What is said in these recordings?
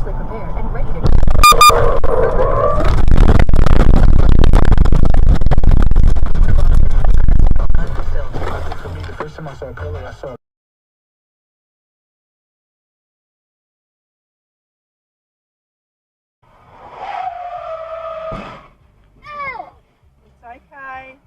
especially prepared and ready to go. For me, the first time I saw color, I saw. It's okay.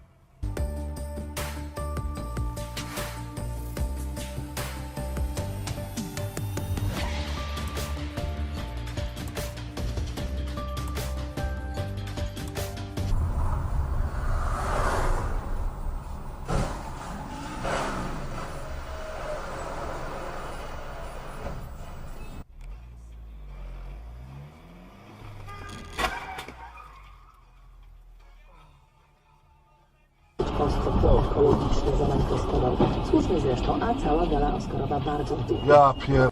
Konstruktor ekologiczny zamiast Oscarowy. Słusznie zresztą, a cała gala Oscarowa bardzo długa. Ja pier...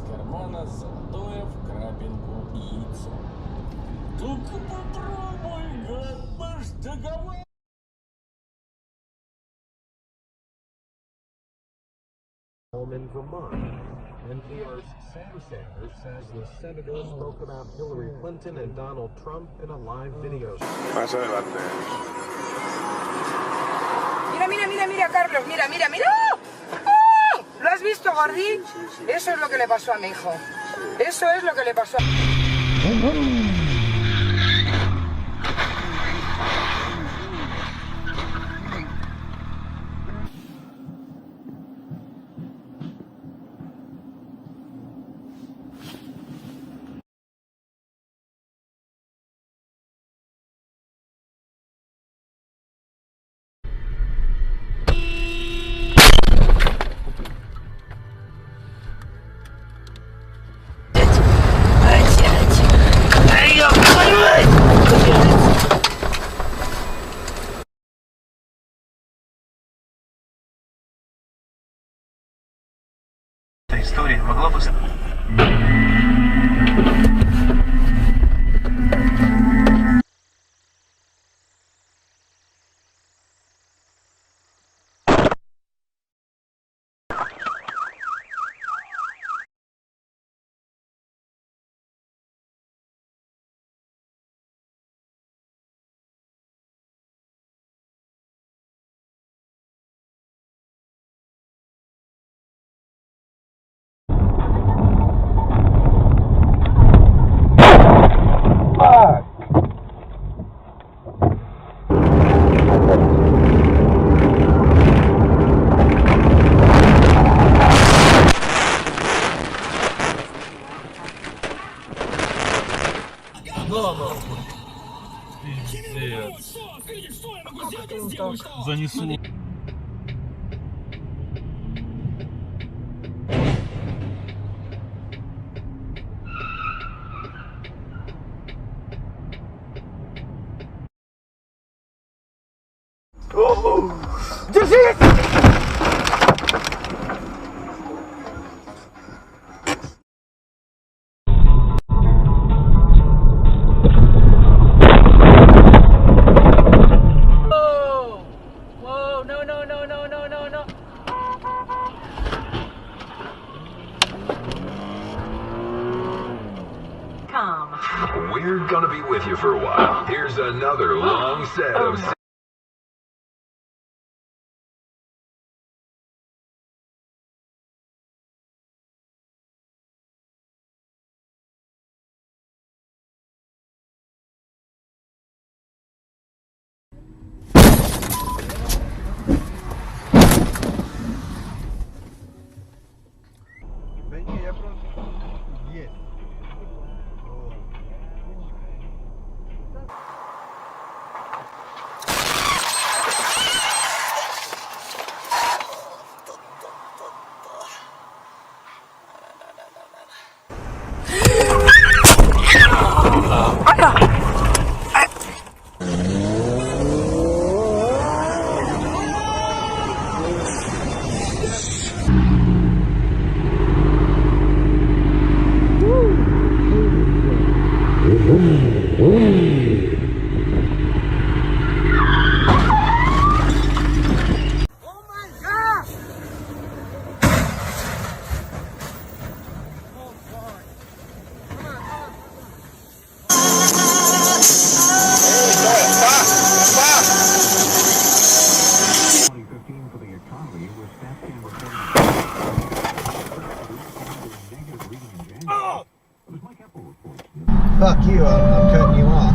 Кармана золотое в крапинку яйцо. Только попробуй, гад, наш договор. In Vermont. NPR's Sam Sanders says the senator spoke about Hillary Clinton and Donald Trump in a live video. Más adelante. Mira, mira, mira, mira, Carlos, mira, mira, mira. ¡Oh! ¿Lo has visto, Gordi? Eso es lo que le pasó a mi hijo. Eso es lo que le pasó a... Эта история могла бы... Занесу. We're gonna be with you for a while. Here's another long set of... Vení, ya pronto. Fuck you, I'm cutting you off.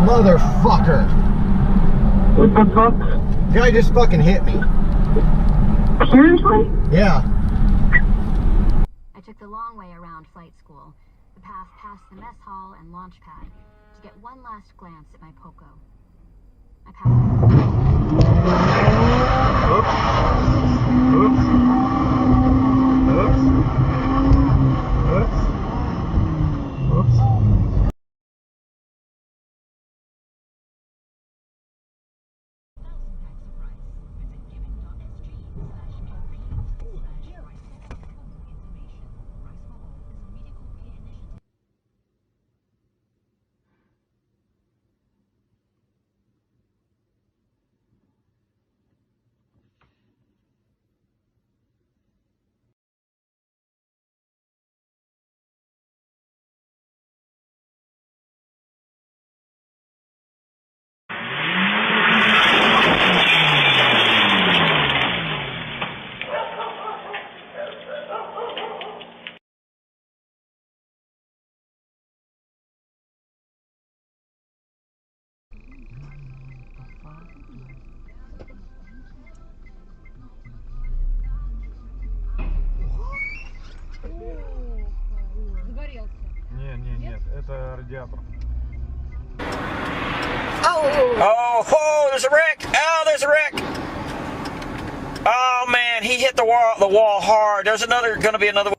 Motherfucker! What the fuck? Guy just fucking hit me. Seriously? Yeah. I took the long way around flight school, the path past the mess hall and launch pad, to get one last glance at my Poco. I passed. Нет, это радиатор. Oh, there's a wreck! Oh, there's a wreck! Oh man, he hit the wall hard. There's gonna be another.